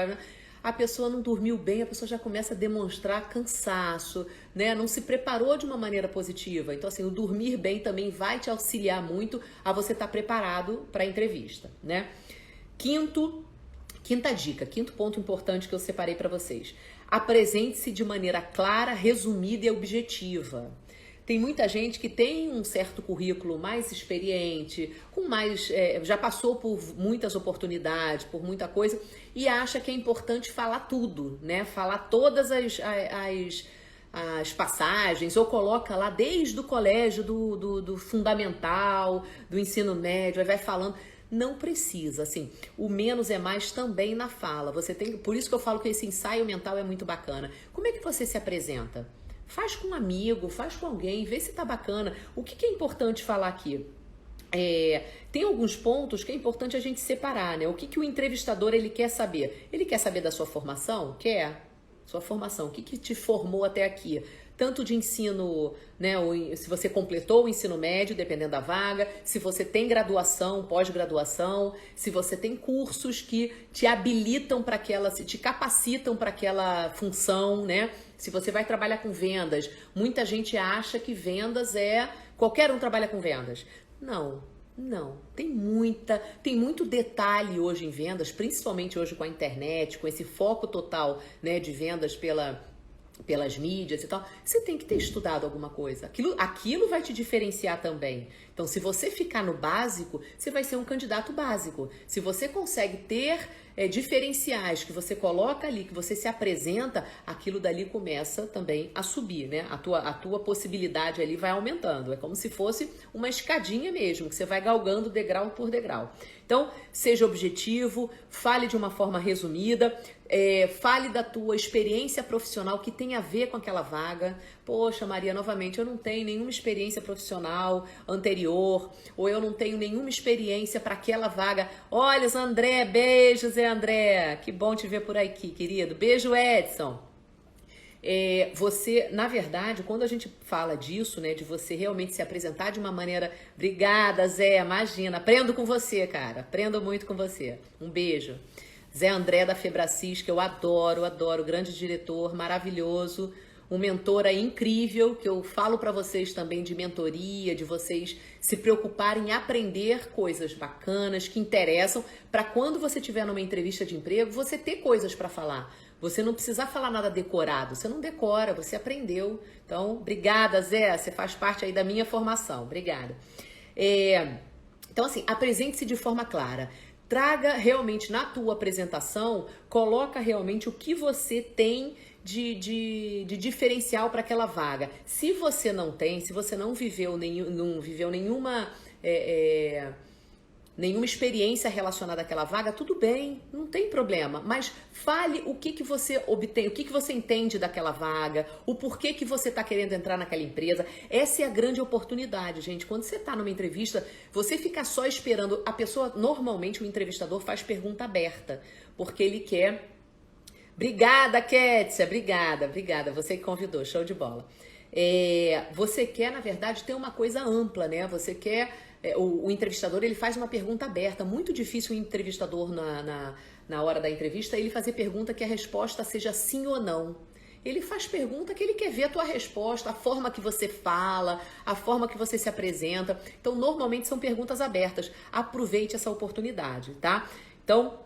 a pessoa não dormiu bem, a pessoa já começa a demonstrar cansaço, né? Não se preparou de uma maneira positiva. Então, assim, o dormir bem também vai te auxiliar muito a você estar preparado para a entrevista, né? Quinta dica, quinto ponto importante que eu separei para vocês. Apresente-se de maneira clara, resumida e objetiva. Tem muita gente que tem um certo currículo mais experiente, já passou por muitas oportunidades, por muita coisa, e acha que é importante falar tudo, né? Falar todas as passagens, ou coloca lá desde o colégio, do fundamental, do ensino médio, aí vai falando. Não precisa, assim, o menos é mais também na fala. Por isso que eu falo que esse ensaio mental é muito bacana. Como é que você se apresenta? Faz com um amigo, faz com alguém, vê se tá bacana. O que é importante falar aqui? Tem alguns pontos que é importante a gente separar, né? O que o entrevistador ele quer saber? Ele quer saber da sua formação? Quer? Sua formação, o que te formou até aqui? Tanto de ensino, né? Se você completou o ensino médio, dependendo da vaga, se você tem graduação, pós-graduação, se você tem cursos que te habilitam para te capacitam para aquela função, né? Se você vai trabalhar com vendas, muita gente acha que vendas qualquer um trabalha com vendas. Não. Tem muito detalhe hoje em vendas, principalmente hoje com a internet, com esse foco total, né, de vendas pelas mídias e tal. Você tem que ter estudado alguma coisa. Aquilo vai te diferenciar também. Então, se você ficar no básico, você vai ser um candidato básico. Se você consegue ter diferenciais que você coloca ali, que você se apresenta, aquilo dali começa também a subir, né? A tua possibilidade ali vai aumentando. É como se fosse uma escadinha mesmo, que você vai galgando degrau por degrau. Então, seja objetivo, fale de uma forma resumida, fale da tua experiência profissional que tem a ver com aquela vaga. Poxa, Maria, novamente, eu não tenho nenhuma experiência profissional anterior, ou eu não tenho nenhuma experiência para aquela vaga. Olha, Zé André, beijo, Zé André, que bom te ver por aqui, querido. Beijo, Edson. Na verdade, quando a gente fala disso, né, de você realmente se apresentar de uma maneira... Obrigada, Zé, imagina, aprendo com você, cara, aprendo muito com você. Um beijo. Zé André da Febracis, que eu adoro, grande diretor, maravilhoso. um mentor aí incrível, que eu falo para vocês também de mentoria, de vocês se preocuparem em aprender coisas bacanas, que interessam, para quando você estiver numa entrevista de emprego, você ter coisas para falar. Você não precisa falar nada decorado, você não decora, você aprendeu. Então, obrigada, Zé, você faz parte aí da minha formação, obrigada. Então, assim, apresente-se de forma clara. Traga realmente na tua apresentação, coloca realmente o que você tem de diferencial para aquela vaga. Se você não tem, se você não viveu nenhuma experiência relacionada àquela vaga, tudo bem, não tem problema. Mas fale o que você obtém, o que você entende daquela vaga, o porquê que você está querendo entrar naquela empresa. Essa é a grande oportunidade, gente. Quando você está numa entrevista, você fica só esperando. A pessoa, normalmente, o entrevistador faz pergunta aberta, porque ele quer... Obrigada, Kétia, obrigada. Você que convidou, show de bola. Você quer, na verdade, ter uma coisa ampla, né? Você quer... O entrevistador, ele faz uma pergunta aberta. Muito difícil o entrevistador, na hora da entrevista, ele fazer pergunta que a resposta seja sim ou não. Ele faz pergunta que ele quer ver a tua resposta, a forma que você fala, a forma que você se apresenta. Então, normalmente são perguntas abertas. Aproveite essa oportunidade, tá? Então...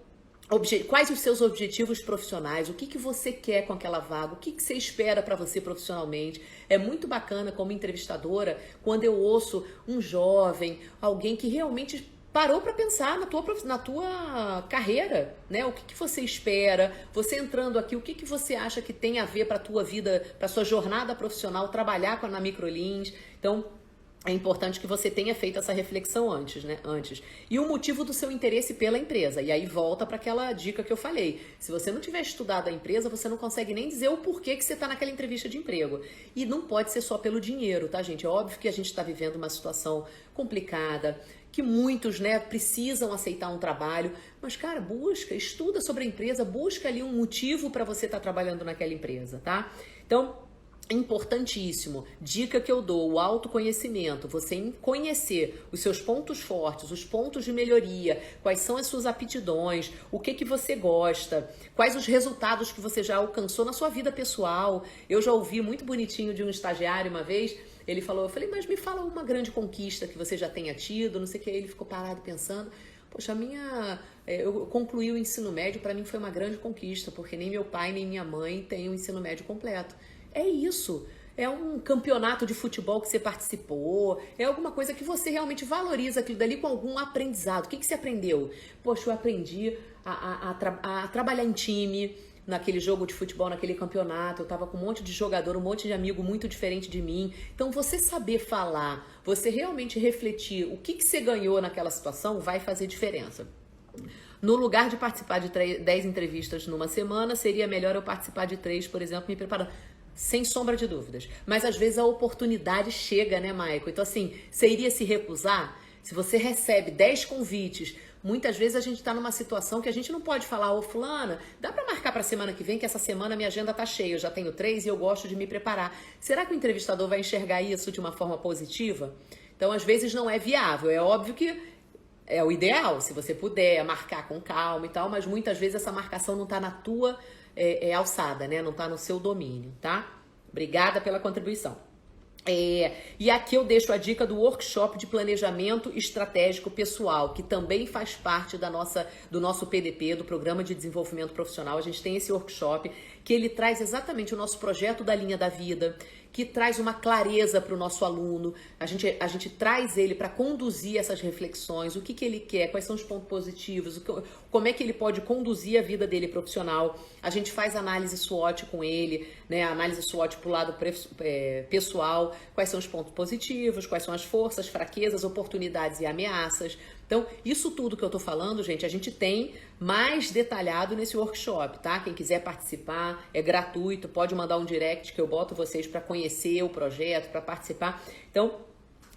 Quais os seus objetivos profissionais? O que você quer com aquela vaga? O que você espera para você profissionalmente? É muito bacana como entrevistadora quando eu ouço um jovem, alguém que realmente parou para pensar na tua carreira, né? O que você espera? Você entrando aqui, o que você acha que tem a ver para a tua vida, para sua jornada profissional, trabalhar na Microlins? Então, é importante que você tenha feito essa reflexão antes, né? E o motivo do seu interesse pela empresa. E aí volta para aquela dica que eu falei. Se você não tiver estudado a empresa, você não consegue nem dizer o porquê que você está naquela entrevista de emprego. E não pode ser só pelo dinheiro, tá, gente? É óbvio que a gente está vivendo uma situação complicada, que muitos, né, precisam aceitar um trabalho. Mas, cara, estuda sobre a empresa, busca ali um motivo para você estar trabalhando naquela empresa, tá? Então... importantíssimo, dica que eu dou, o autoconhecimento, você conhecer os seus pontos fortes, os pontos de melhoria, quais são as suas aptidões, o que você gosta, quais os resultados que você já alcançou na sua vida pessoal. Eu já ouvi muito bonitinho de um estagiário uma vez, eu falei, mas me fala uma grande conquista que você já tenha tido, não sei o que, ele ficou parado pensando. Poxa, eu concluí o ensino médio, para mim foi uma grande conquista, porque nem meu pai nem minha mãe têm o ensino médio completo. É isso, é um campeonato de futebol que você participou, é alguma coisa que você realmente valoriza aquilo dali com algum aprendizado. O que você aprendeu? Poxa, eu aprendi a trabalhar em time, naquele jogo de futebol, naquele campeonato, eu tava com um monte de jogador, um monte de amigo muito diferente de mim. Então, você saber falar, você realmente refletir o que você ganhou naquela situação vai fazer diferença. No lugar de participar de 10 entrevistas numa semana, seria melhor eu participar de 3, por exemplo, me preparando. Sem sombra de dúvidas. Mas às vezes a oportunidade chega, né, Maico? Então, assim, você iria se recusar? Se você recebe 10 convites, muitas vezes a gente está numa situação que a gente não pode falar, ô fulana, dá para marcar para a semana que vem, que essa semana minha agenda tá cheia, eu já tenho 3 e eu gosto de me preparar. Será que o entrevistador vai enxergar isso de uma forma positiva? Então, às vezes não é viável. É óbvio que é o ideal, se você puder marcar com calma e tal, mas muitas vezes essa marcação não está na tua alçada, né? Não está no seu domínio, tá? Obrigada pela contribuição. E aqui eu deixo a dica do workshop de planejamento estratégico pessoal, que também faz parte do nosso PDP, do Programa de Desenvolvimento Profissional. A gente tem esse workshop que ele traz exatamente o nosso projeto da linha da vida, que traz uma clareza para o nosso aluno. A gente traz ele para conduzir essas reflexões, o que ele quer, quais são os pontos positivos, como é que ele pode conduzir a vida dele profissional. A gente faz análise SWOT com ele, né? Análise SWOT para o lado pessoal, quais são os pontos positivos, quais são as forças, fraquezas, oportunidades e ameaças. Então, isso tudo que eu tô falando, gente, a gente tem mais detalhado nesse workshop, tá? Quem quiser participar, é gratuito, pode mandar um direct que eu boto vocês para conhecer o projeto, para participar. Então,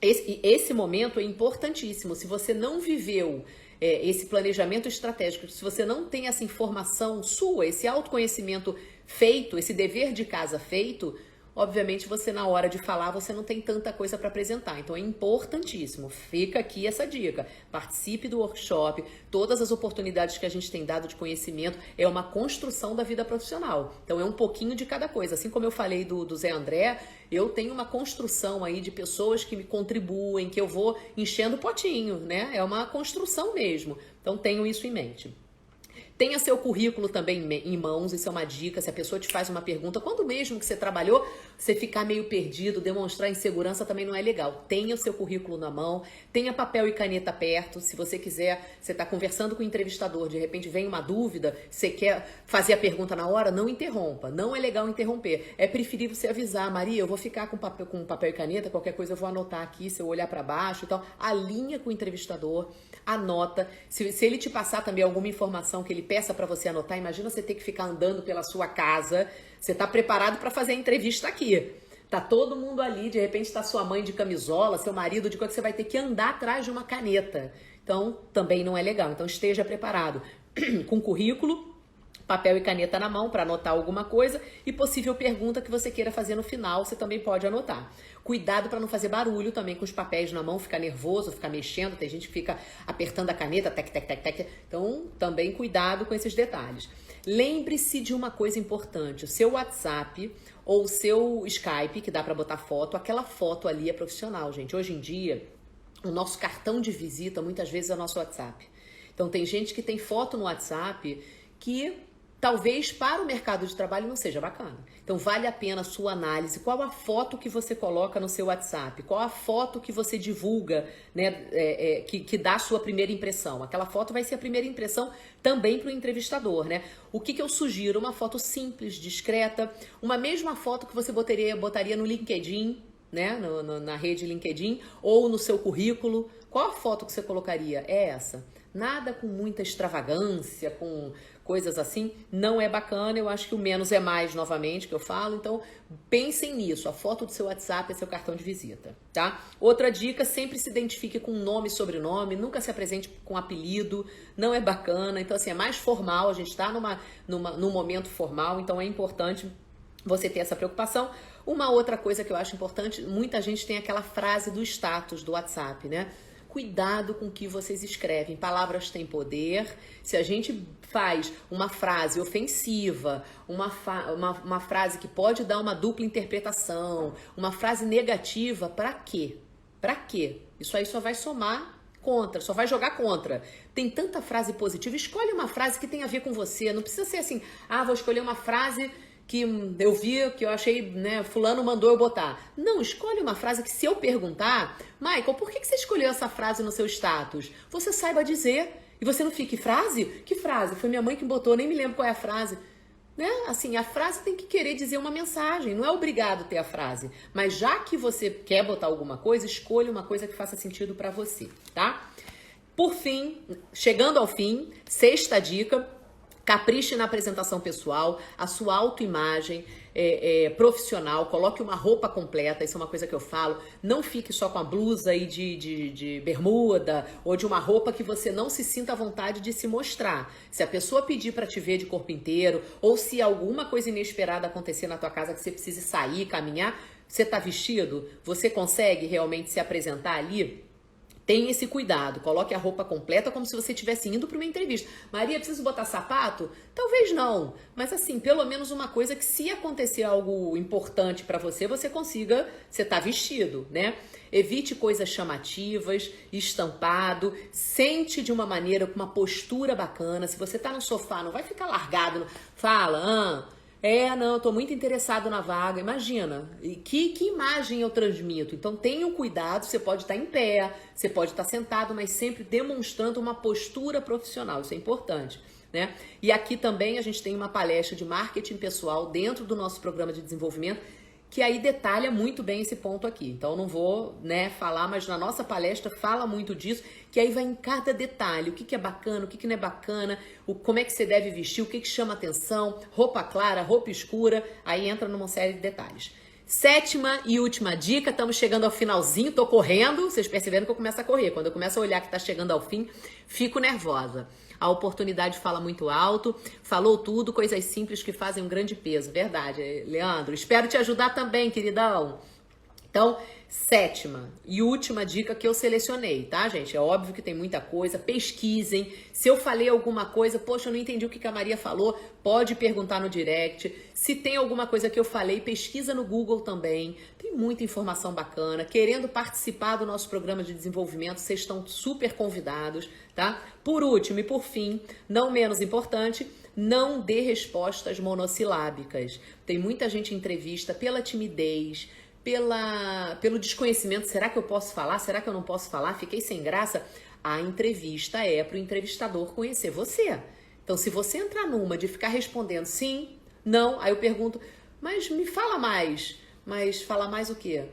esse momento é importantíssimo. Se você não viveu esse planejamento estratégico, se você não tem essa informação sua, esse autoconhecimento feito, esse dever de casa feito, obviamente você na hora de falar, você não tem tanta coisa para apresentar. Então é importantíssimo. Fica aqui essa dica. Participe do workshop. Todas as oportunidades que a gente tem dado de conhecimento é uma construção da vida profissional. Então é um pouquinho de cada coisa. Assim como eu falei do Zé André, eu tenho uma construção aí de pessoas que me contribuem, que eu vou enchendo o potinho, né? É uma construção mesmo. Então tenham isso em mente. Tenha seu currículo também em mãos, isso é uma dica. Se a pessoa te faz uma pergunta, quando mesmo que você trabalhou, você ficar meio perdido, demonstrar insegurança também não é legal. Tenha o seu currículo na mão, tenha papel e caneta perto. Se você quiser, você está conversando com o entrevistador, de repente vem uma dúvida, você quer fazer a pergunta na hora, não interrompa. Não é legal interromper. É preferível você avisar, Maria, eu vou ficar com papel e caneta, qualquer coisa eu vou anotar aqui, se eu olhar para baixo e tal. Alinha com o entrevistador, anota. Se ele te passar também alguma informação que ele peça para você anotar, imagina você ter que ficar andando pela sua casa, você tá preparado para fazer a entrevista aqui. Tá todo mundo ali, de repente tá sua mãe de camisola, seu marido de coisa, você vai ter que andar atrás de uma caneta. Então, também não é legal. Então, esteja preparado com currículo, papel e caneta na mão para anotar alguma coisa e possível pergunta que você queira fazer no final, você também pode anotar. Cuidado para não fazer barulho também com os papéis na mão, ficar nervoso, ficar mexendo, tem gente que fica apertando a caneta, tec, tec, tec, tec. Então, também cuidado com esses detalhes. Lembre-se de uma coisa importante, o seu WhatsApp ou o seu Skype, que dá para botar foto, aquela foto ali é profissional, gente. Hoje em dia, o nosso cartão de visita muitas vezes é o nosso WhatsApp. Então, tem gente que tem foto no WhatsApp que talvez para o mercado de trabalho não seja bacana. Então, vale a pena a sua análise. Qual a foto que você coloca no seu WhatsApp? Qual a foto que você divulga, né, que dá a sua primeira impressão? Aquela foto vai ser a primeira impressão também para o entrevistador, né? O que eu sugiro? Uma foto simples, discreta, uma mesma foto que você botaria no LinkedIn, né, na rede LinkedIn, ou no seu currículo. Qual a foto que você colocaria? É essa. Nada com muita extravagância, com coisas assim, não é bacana. Eu acho que o menos é mais, novamente, que eu falo. Então, pensem nisso. A foto do seu WhatsApp é seu cartão de visita, tá? Outra dica, sempre se identifique com nome e sobrenome. Nunca se apresente com apelido. Não é bacana. Então, assim, é mais formal. A gente está num momento formal, então é importante você ter essa preocupação. Uma outra coisa que eu acho importante, muita gente tem aquela frase do status do WhatsApp, né? Cuidado com o que vocês escrevem. Palavras têm poder. Se a gente faz uma frase ofensiva, uma frase que pode dar uma dupla interpretação, uma frase negativa, pra quê? Pra quê? Isso aí só vai somar contra, só vai jogar contra. Tem tanta frase positiva. Escolhe uma frase que tem a ver com você. Não precisa ser assim, vou escolher uma frase que eu vi, que eu achei, né, fulano mandou eu botar. Não, escolhe uma frase que se eu perguntar, Michael, por que você escolheu essa frase no seu status? Você saiba dizer e você não fique, frase? Que frase? Foi minha mãe que botou, nem me lembro qual é a frase. Né? Assim, a frase tem que querer dizer uma mensagem, não é obrigado ter a frase. Mas já que você quer botar alguma coisa, escolha uma coisa que faça sentido pra você, tá? Por fim, chegando ao fim, sexta dica, capriche na apresentação pessoal, a sua autoimagem profissional, coloque uma roupa completa, isso é uma coisa que eu falo, não fique só com a blusa aí de bermuda ou de uma roupa que você não se sinta à vontade de se mostrar. Se a pessoa pedir para te ver de corpo inteiro ou se alguma coisa inesperada acontecer na tua casa que você precise sair, caminhar, você tá vestido? Você consegue realmente se apresentar ali? Tenha esse cuidado, coloque a roupa completa como se você estivesse indo para uma entrevista. Maria, preciso botar sapato? Talvez não, mas assim, pelo menos uma coisa que se acontecer algo importante para você, você consiga, você tá vestido, né? Evite coisas chamativas, estampado, sente de uma maneira, com uma postura bacana. Se você tá no sofá, não vai ficar largado, fala, não, eu tô muito interessado na vaga. Imagina, que imagem eu transmito? Então tenham cuidado, você pode estar em pé, você pode estar sentado, mas sempre demonstrando uma postura profissional, isso é importante, né? E aqui também a gente tem uma palestra de marketing pessoal dentro do nosso programa de desenvolvimento, que aí detalha muito bem esse ponto aqui. Então eu não vou, né, falar, mas na nossa palestra fala muito disso, que aí vai em cada detalhe, o que é bacana, o que não é bacana, como é que você deve vestir, o que chama atenção, roupa clara, roupa escura, aí entra numa série de detalhes. Sétima e última dica, estamos chegando ao finalzinho, tô correndo, vocês perceberam que eu começo a correr, quando eu começo a olhar que tá chegando ao fim, fico nervosa. a oportunidade fala muito alto. Falou tudo, coisas simples que fazem um grande peso. Verdade, Leandro. Espero te ajudar também, queridão. Então, sétima e última dica que eu selecionei, tá, gente? É óbvio que tem muita coisa, pesquisem. Se eu falei alguma coisa, poxa, eu não entendi o que a Maria falou, pode perguntar no direct. Se tem alguma coisa que eu falei, pesquisa no Google também. Tem muita informação bacana. Querendo participar do nosso programa de desenvolvimento, vocês estão super convidados, tá? Por último e por fim, não menos importante, não dê respostas monossilábicas. Tem muita gente em entrevista pela timidez, pelo desconhecimento, será que eu posso falar? Será que eu não posso falar? Fiquei sem graça. A entrevista é para o entrevistador conhecer você. Então, se você entrar numa de ficar respondendo sim, não, aí eu pergunto, mas me fala mais. Mas falar mais o quê?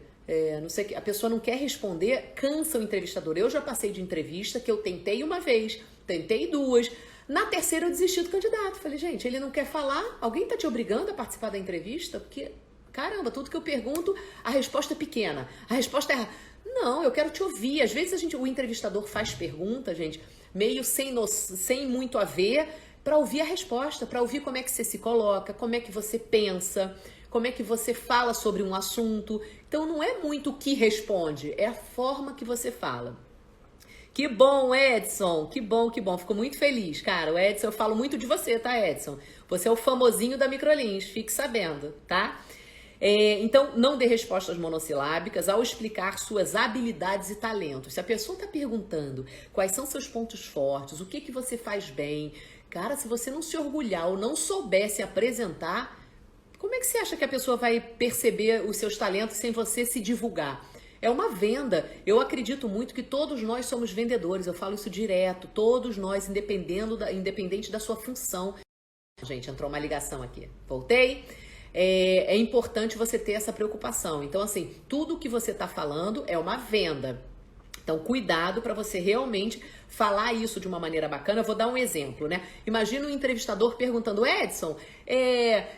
Não sei, a pessoa não quer responder, cansa o entrevistador. Eu já passei de entrevista que eu tentei uma vez, tentei duas. Na terceira eu desisti do candidato. Falei, gente, ele não quer falar? Alguém tá te obrigando a participar da entrevista? Porque... caramba, tudo que eu pergunto, a resposta é pequena, a resposta é... Não, eu quero te ouvir. Às vezes o entrevistador faz pergunta, gente, meio sem muito a ver, para ouvir a resposta, para ouvir como é que você se coloca, como é que você pensa, como é que você fala sobre um assunto. Então não é muito o que responde, é a forma que você fala. Que bom, Edson, que bom, que bom. Fico muito feliz, cara. O Edson, eu falo muito de você, tá, Edson? Você é o famosinho da Microlins, fique sabendo, tá? Então, não dê respostas monossilábicas ao explicar suas habilidades e talentos. Se a pessoa está perguntando quais são seus pontos fortes, o que você faz bem, cara, se você não se orgulhar ou não souber se apresentar, como é que você acha que a pessoa vai perceber os seus talentos sem você se divulgar? É uma venda. Eu acredito muito que todos nós somos vendedores. Eu falo isso direto. Todos nós, independente da sua função. Gente, entrou uma ligação aqui. Voltei. É importante você ter essa preocupação. Então, assim, tudo que você está falando é uma venda. Então, cuidado para você realmente falar isso de uma maneira bacana. Eu vou dar um exemplo, né? Imagina um entrevistador perguntando, Edson,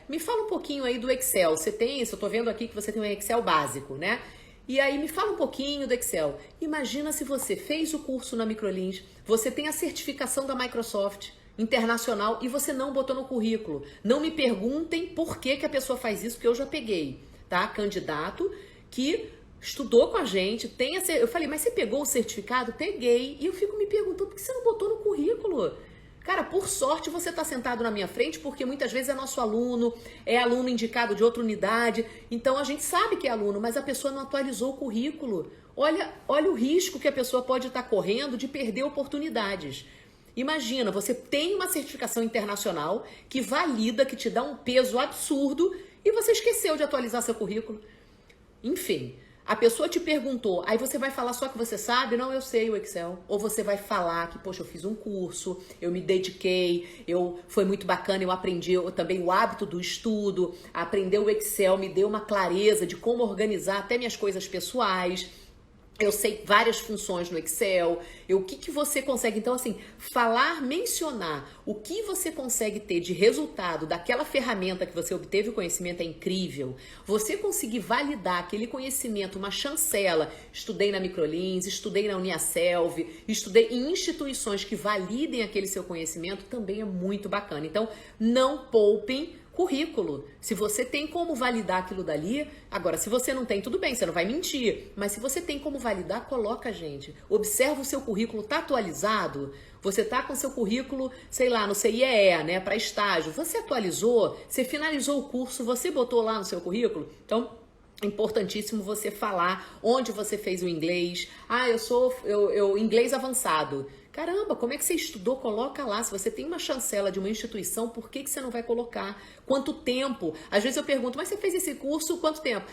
me fala um pouquinho aí do Excel. Você tem isso? Eu tô vendo aqui que você tem um Excel básico, né? E aí, me fala um pouquinho do Excel. Imagina se você fez o curso na Microlins, você tem a certificação da Microsoft internacional e você não botou no currículo. Não me perguntem por que a pessoa faz isso, porque eu já peguei, tá? Candidato que estudou com a gente, eu falei, mas você pegou o certificado? Peguei. E eu fico me perguntando, por que você não botou no currículo? Cara, por sorte você está sentado na minha frente, porque muitas vezes é nosso aluno, é aluno indicado de outra unidade, então a gente sabe que é aluno, mas a pessoa não atualizou o currículo. Olha o risco que a pessoa pode estar correndo de perder oportunidades. Imagina, você tem uma certificação internacional que valida, que te dá um peso absurdo e você esqueceu de atualizar seu currículo. Enfim, a pessoa te perguntou, aí você vai falar só que você sabe? Não, eu sei o Excel. Ou você vai falar que, poxa, eu fiz um curso, eu me dediquei, foi muito bacana, eu aprendi também o hábito do estudo, aprender o Excel me deu uma clareza de como organizar até minhas coisas pessoais. Eu sei várias funções no Excel, o que você consegue, então assim, mencionar o que você consegue ter de resultado daquela ferramenta que você obteve o conhecimento é incrível. Você conseguir validar aquele conhecimento, uma chancela, estudei na Microlins, estudei na Uniaselv, estudei em instituições que validem aquele seu conhecimento, também é muito bacana. Então, não poupem currículo. Se você tem como validar aquilo dali, agora se você não tem, tudo bem, você não vai mentir, mas se você tem como validar, coloca, gente. Observa o seu currículo, tá atualizado? Você tá com seu currículo, sei lá, no CIEE, né, para estágio. Você atualizou? Você finalizou o curso? Você botou lá no seu currículo? Então, é importantíssimo você falar onde você fez o inglês. Eu inglês avançado. Caramba, como é que você estudou? Coloca lá. Se você tem uma chancela de uma instituição, por que você não vai colocar? Quanto tempo? Às vezes eu pergunto, mas você fez esse curso quanto tempo?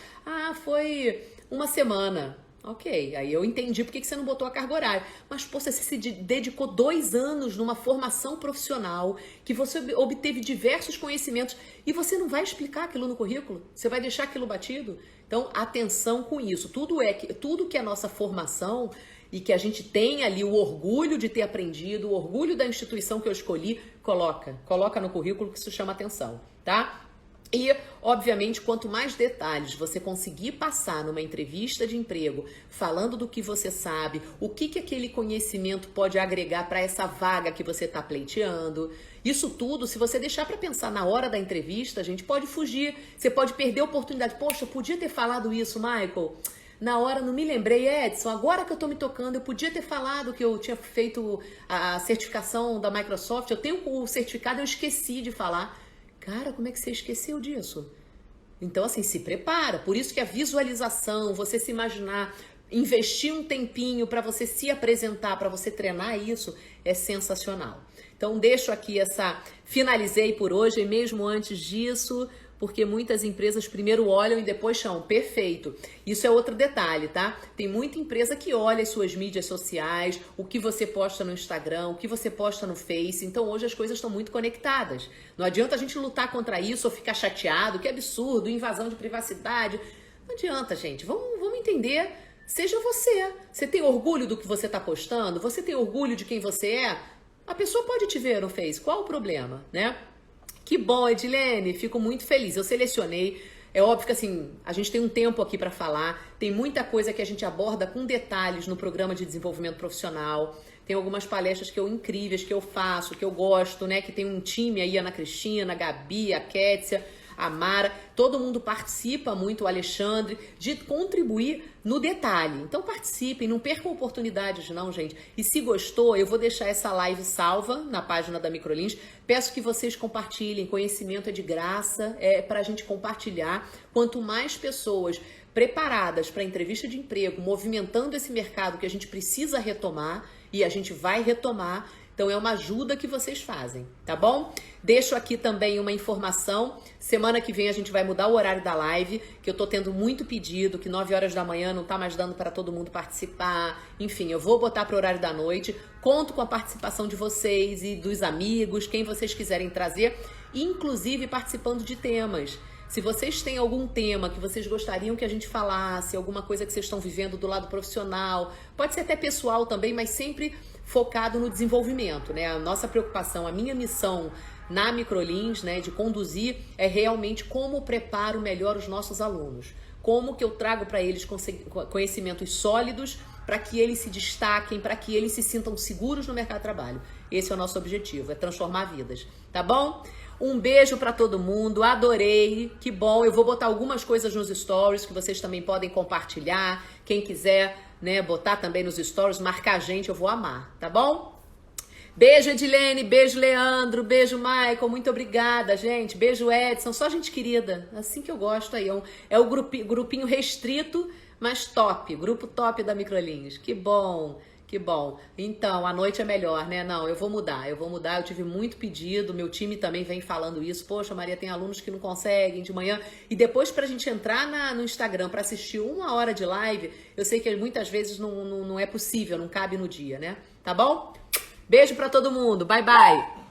Foi uma semana. Ok, aí eu entendi por que você não botou a carga horária. Mas, pô, você se dedicou 2 anos numa formação profissional, que você obteve diversos conhecimentos, e você não vai explicar aquilo no currículo? Você vai deixar aquilo batido? Então, atenção com isso. Tudo que é nossa formação e que a gente tem ali o orgulho de ter aprendido, o orgulho da instituição que eu escolhi, coloca no currículo, que isso chama atenção, tá? E, obviamente, quanto mais detalhes você conseguir passar numa entrevista de emprego, falando do que você sabe, o que aquele conhecimento pode agregar para essa vaga que você está pleiteando, isso tudo, se você deixar para pensar na hora da entrevista, a gente pode fugir, você pode perder a oportunidade. Poxa, eu podia ter falado isso, Michael. Na hora não me lembrei, Edson, agora que eu tô me tocando, eu podia ter falado que eu tinha feito a certificação da Microsoft, eu tenho o certificado, eu esqueci de falar. Cara, como é que você esqueceu disso? Então, assim, se prepara. Por isso que a visualização, você se imaginar, investir um tempinho para você se apresentar, para você treinar isso, é sensacional. Então, deixo aqui finalizei por hoje, e mesmo antes disso, porque muitas empresas primeiro olham e depois chamam. Perfeito. Isso é outro detalhe, tá? Tem muita empresa que olha as suas mídias sociais, o que você posta no Instagram, o que você posta no Face. Então hoje as coisas estão muito conectadas. Não adianta a gente lutar contra isso ou ficar chateado, que absurdo, invasão de privacidade. Não adianta, gente. Vamos entender. Seja você. Você tem orgulho do que você está postando? Você tem orgulho de quem você é? A pessoa pode te ver no Face. Qual o problema, né? Que bom, Edilene, fico muito feliz. Eu selecionei, é óbvio que assim, a gente tem um tempo aqui para falar, tem muita coisa que a gente aborda com detalhes no programa de desenvolvimento profissional, tem algumas palestras incríveis que eu faço, que eu gosto, né? Que tem um time aí, a Ana Cristina, a Gabi, a Kétia, a Mara, todo mundo participa muito, o Alexandre, de contribuir no detalhe. Então participem, não percam oportunidades não, gente. E se gostou, eu vou deixar essa live salva na página da Microlins. Peço que vocês compartilhem, conhecimento é de graça, é pra gente compartilhar. Quanto mais pessoas preparadas para entrevista de emprego, movimentando esse mercado que a gente precisa retomar, e a gente vai retomar, então é uma ajuda que vocês fazem, tá bom? Deixo aqui também uma informação, semana que vem a gente vai mudar o horário da live, que eu tô tendo muito pedido, que 9 horas da manhã não tá mais dando para todo mundo participar, enfim, eu vou botar para o horário da noite, conto com a participação de vocês e dos amigos, quem vocês quiserem trazer, inclusive participando de temas. Se vocês têm algum tema que vocês gostariam que a gente falasse, alguma coisa que vocês estão vivendo do lado profissional, pode ser até pessoal também, mas sempre focado no desenvolvimento, né? A nossa preocupação, a minha missão na Microlins, né, de conduzir, é realmente como preparo melhor os nossos alunos. Como que eu trago para eles conhecimentos sólidos para que eles se destaquem, para que eles se sintam seguros no mercado de trabalho. Esse é o nosso objetivo, é transformar vidas, tá bom? Um beijo para todo mundo, adorei, que bom. Eu vou botar algumas coisas nos stories que vocês também podem compartilhar. Quem quiser, né, botar também nos stories, marcar a gente, eu vou amar, tá bom? Beijo, Edilene, beijo, Leandro, beijo, Michael, muito obrigada, gente. Beijo, Edson, só gente querida, assim que eu gosto aí. É o grupinho restrito, mas top, grupo top da Microlins, que bom. Que bom. Então, a noite é melhor, né? Não, eu vou mudar. Eu tive muito pedido, meu time também vem falando isso. Poxa, Maria, tem alunos que não conseguem de manhã. E depois pra gente entrar no Instagram pra assistir 1 hora de live, eu sei que muitas vezes não é possível, não cabe no dia, né? Tá bom? Beijo pra todo mundo. Bye, bye.